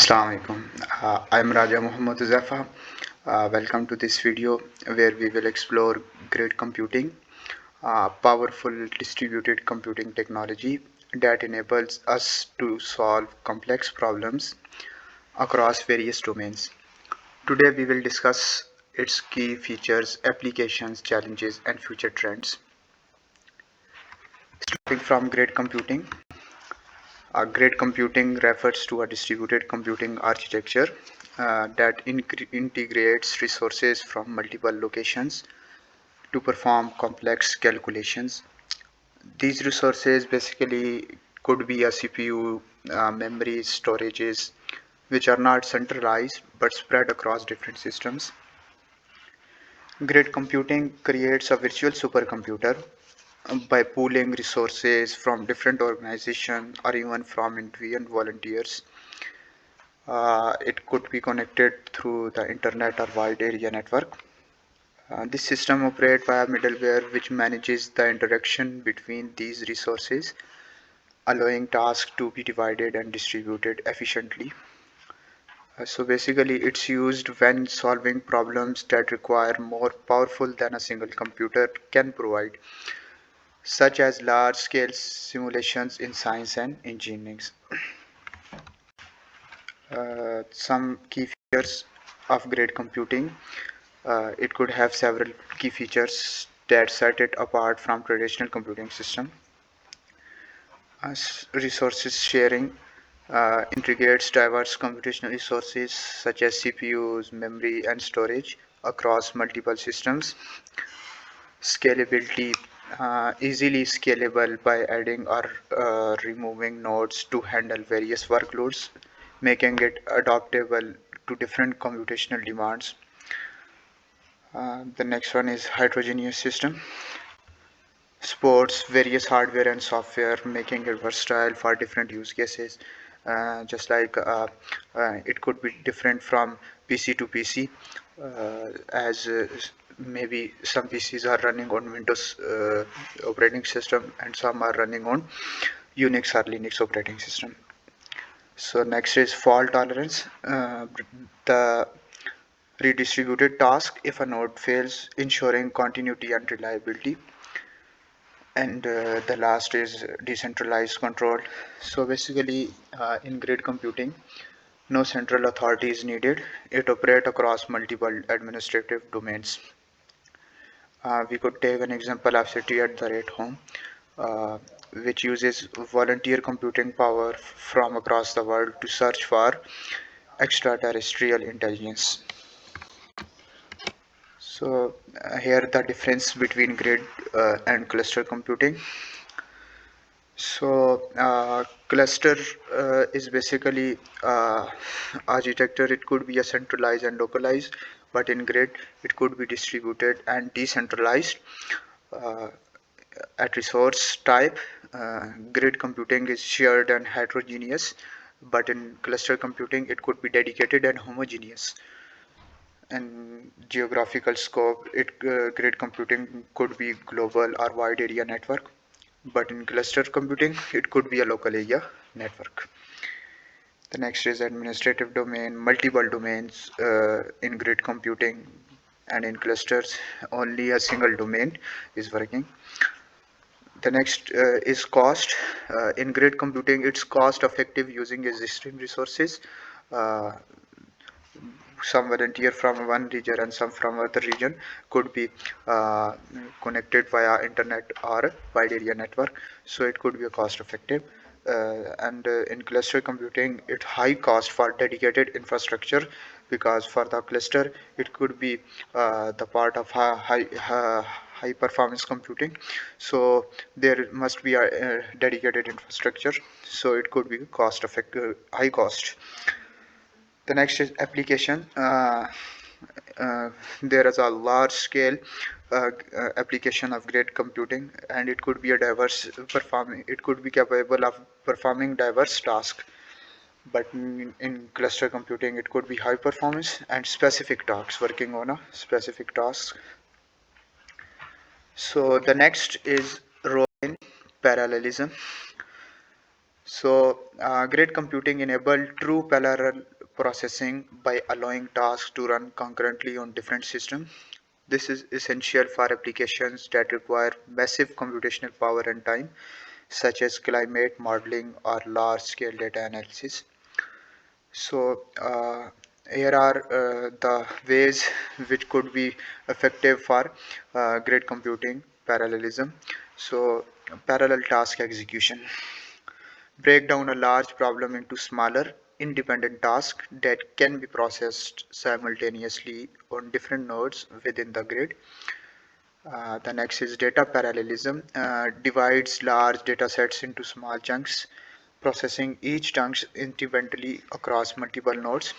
Assalamu alaikum. I'm Raja Muhammad Huzaifa. Welcome to this video where we will explore grid computing, powerful distributed computing technology that enables us to solve complex problems across various domains. Today we will discuss its key features, applications, challenges, and future trends. Starting from grid computing. Grid computing refers to a distributed computing architecture that integrates resources from multiple locations to perform complex calculations. These resources basically could be a CPU, memory, storages, which are not centralized but spread across different systems. Grid computing creates a virtual supercomputer by pooling resources from different organizations or even from individual volunteers. It could be connected through the internet or wide area network. This system operates by a middleware which manages the interaction between these resources, allowing tasks to be divided and distributed efficiently. So basically, it's used when solving problems that require more powerful than a single computer can provide, such as large-scale simulations in science and engineering. Some key features of grid computing. It could have several key features that set it apart from traditional computing system. Resources sharing integrates diverse computational resources such as CPUs, memory, and storage across multiple systems. Scalability, easily scalable by adding or removing nodes to handle various workloads, making it adaptable to different computational demands. The next one is heterogeneous system. Supports various hardware and software, making it versatile for different use cases. Just like it could be different from PC to PC, as maybe some PCs are running on Windows operating system and some are running on Unix or Linux operating system. So next is fault tolerance. The redistributed task if a node fails, ensuring continuity and reliability. And the last is decentralized control. So basically, in grid computing, no central authority is needed. It operates across multiple administrative domains. We could take an example of city at the rate home, uh, which uses volunteer computing power from across the world to search for extraterrestrial intelligence. So here the difference between grid and cluster computing. So cluster is basically architecture. It could be a centralized and localized, but in grid it could be distributed and decentralized. Uh, at resource type, grid computing is shared and heterogeneous, but in cluster computing it could be dedicated and homogeneous. And geographical scope, grid computing could be global or wide area network, but in cluster computing it could be a local area network. The next is administrative domain, multiple domains in grid computing, and in clusters only a single domain is working. The next is cost. In grid computing, it's cost effective using existing resources. Uh, some volunteer from one region and some from other region could be connected via internet or wide area network, so it could be a cost effective. And in cluster computing, it's high cost for dedicated infrastructure, because for the cluster it could be the part of high performance computing, so there must be a dedicated infrastructure, so it could be cost effective, high cost. The next is application. There is a large scale application of grid computing, and it could be a diverse performing, it could be capable of performing diverse tasks. But in cluster computing it could be high performance and specific tasks, working on a specific task. So the next is role in parallelism. So grid computing enable true processing by allowing tasks to run concurrently on different systems. This is essential for applications that require massive computational power and time, such as climate modeling or large-scale data analysis. So here are the ways which could be effective for grid computing parallelism. So parallel task execution. Break down a large problem into smaller, independent tasks that can be processed simultaneously on different nodes within the grid. The next is data parallelism. Divides large data sets into small chunks, processing each chunk independently across multiple nodes.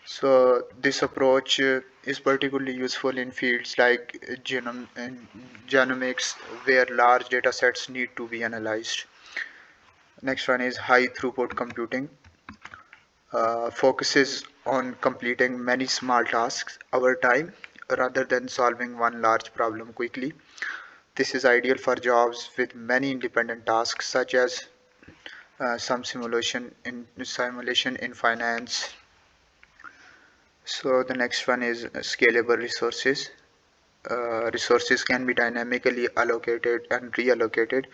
So this approach is particularly useful in fields like genomics, where large data sets need to be analyzed. Next one is high throughput computing. Focuses on completing many small tasks over time rather than solving one large problem quickly. This is ideal for jobs with many independent tasks, such as some simulation in finance. So the next one is scalable resources. Resources can be dynamically allocated and reallocated,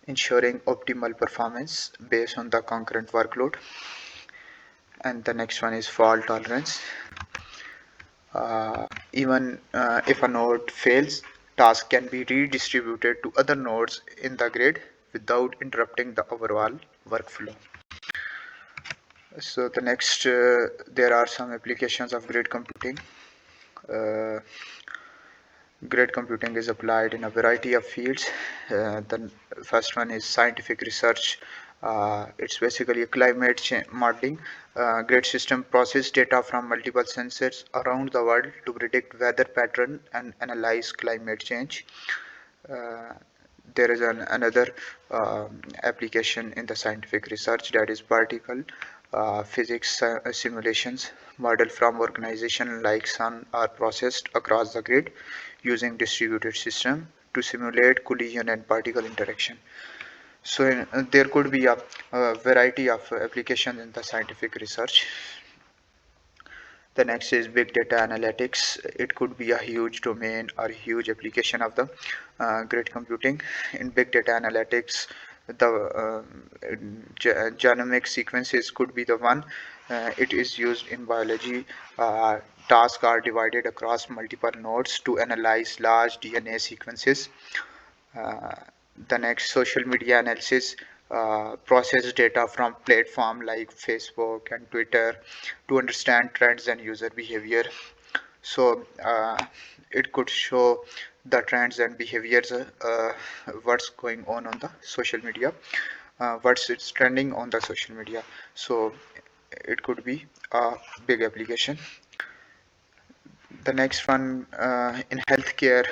ensuring optimal performance based on the concurrent workload. And the next one is fault tolerance. Even if a node fails, tasks can be redistributed to other nodes in the grid without interrupting the overall workflow. So the next, there are some applications of grid computing. Uh, Grid computing is applied in a variety of fields. The first one is scientific research. It's basically a climate change modeling. Grid system process data from multiple sensors around the world to predict weather pattern and analyze climate change. Uh, there is another application in the scientific research, that is particle physics simulations. Model from organization like sun are processed across the grid using distributed system to simulate collision and particle interaction. So there could be a variety of applications in the scientific research. The next is big data analytics. It could be a huge domain or huge application of the grid computing. In big data analytics, the genomic sequences could be the one. It is used in biology. Tasks are divided across multiple nodes to analyze large DNA sequences. Uh, the next, social media analysis. Process data from platform like Facebook and Twitter to understand trends and user behavior. So it could show the trends and behaviors, what's going on the social media, what's it's trending on the social media. So it could be a big application. The next one, in healthcare,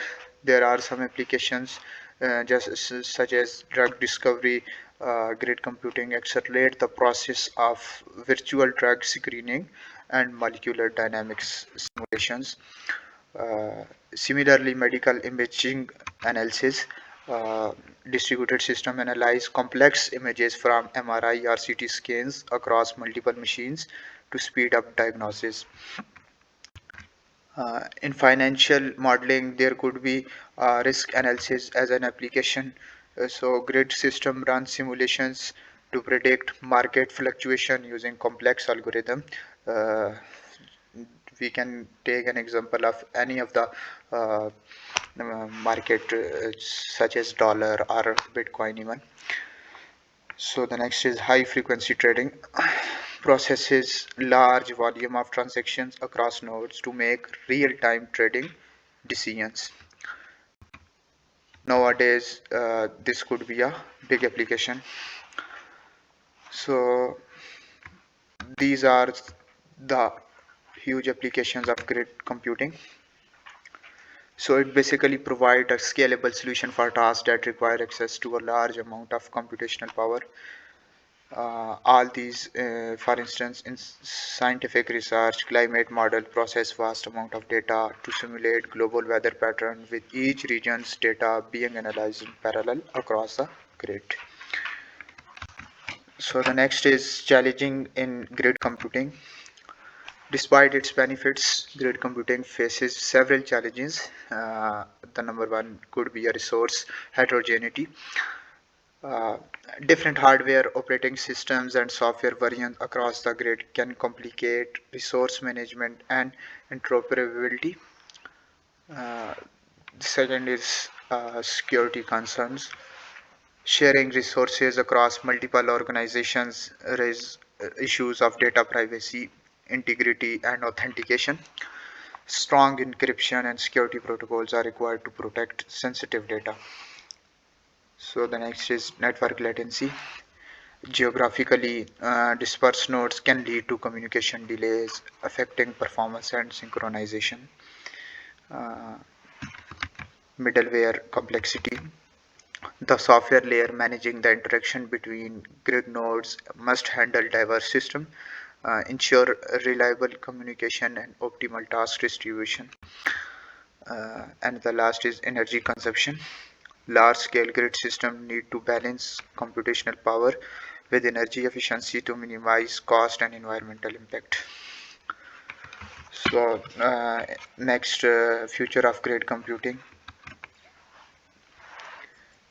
there are some applications such as drug discovery. Grid computing accelerate the process of virtual drug screening and molecular dynamics simulations. Similarly, medical imaging analysis, uh, distributed system analyze complex images from MRI or CT scans across multiple machines to speed up diagnosis. In financial modeling, there could be risk analysis as an application. So grid system runs simulations to predict market fluctuation using complex algorithm. Uh, we can take an example of any of the market, such as dollar or Bitcoin even. So the next is high frequency trading. Processes large volume of transactions across nodes to make real-time trading decisions. Nowadays, this could be a big application. So these are the huge applications of grid computing. So it basically provides a scalable solution for tasks that require access to a large amount of computational power. All these, for instance, in scientific research, climate model process vast amount of data to simulate global weather pattern, with each region's data being analyzed in parallel across the grid. So the next is challenging in grid computing. Despite its benefits, grid computing faces several challenges. The number one could be a resource heterogeneity. Uh, Different hardware, operating systems, and software variants across the grid can complicate resource management and interoperability. Uh, the second is security concerns. Sharing resources across multiple organizations raise issues of data privacy, integrity, and authentication. Strong encryption and security protocols are required to protect sensitive data. So the next is network latency. Geographically dispersed nodes can lead to communication delays, affecting performance and synchronization. Uh, Middleware complexity. The software layer managing the interaction between grid nodes must handle diverse systems, ensure reliable communication and optimal task distribution. And the last is energy consumption. Large-scale grid systems need to balance computational power with energy efficiency to minimize cost and environmental impact. So, next, future of grid computing.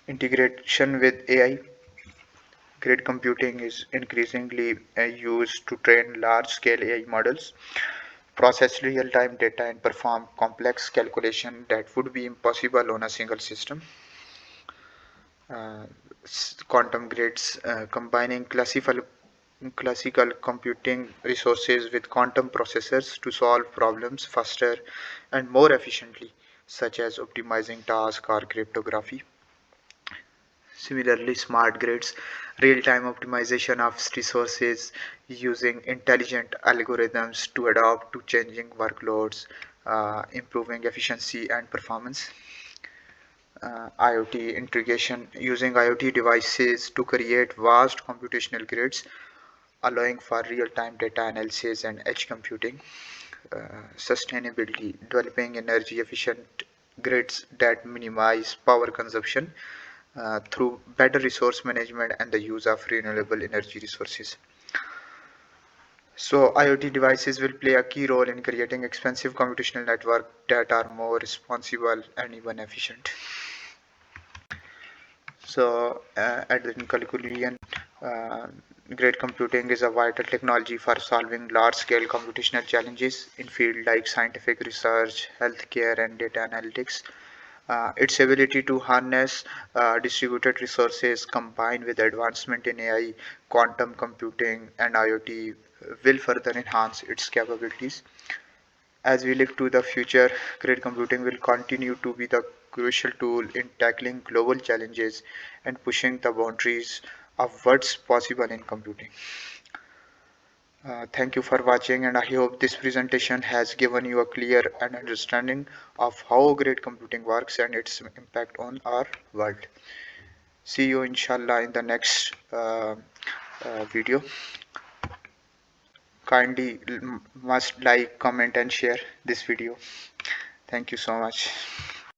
Integration with AI. Grid computing is increasingly used to train large-scale AI models, process real-time data, and perform complex calculations that would be impossible on a single system. uh, Quantum grids, combining classical computing resources with quantum processors to solve problems faster and more efficiently, such as optimizing tasks or cryptography. Similarly, smart grids, real-time optimization of resources using intelligent algorithms to adapt to changing workloads, improving efficiency and performance. IoT integration, using IoT devices to create vast computational grids, allowing for real-time data analysis and edge computing. Sustainability, developing energy efficient grids that minimize power consumption through better resource management and the use of renewable energy resources. So IoT devices will play a key role in creating expensive computational networks that are more responsible and even efficient. So, in conclusion, uh, great computing is a vital technology for solving large-scale computational challenges in fields like scientific research, healthcare, and data analytics. Its ability to harness distributed resources combined with advancement in AI, quantum computing, and IoT will further enhance its capabilities. As we look to the future, grid computing will continue to be the crucial tool in tackling global challenges and pushing the boundaries of what's possible in computing. Thank you for watching, and I hope this presentation has given you a clear and understanding of how grid computing works and its impact on our world. See you inshallah in the next video. Kindly must like, comment, and share this video. Thank you so much.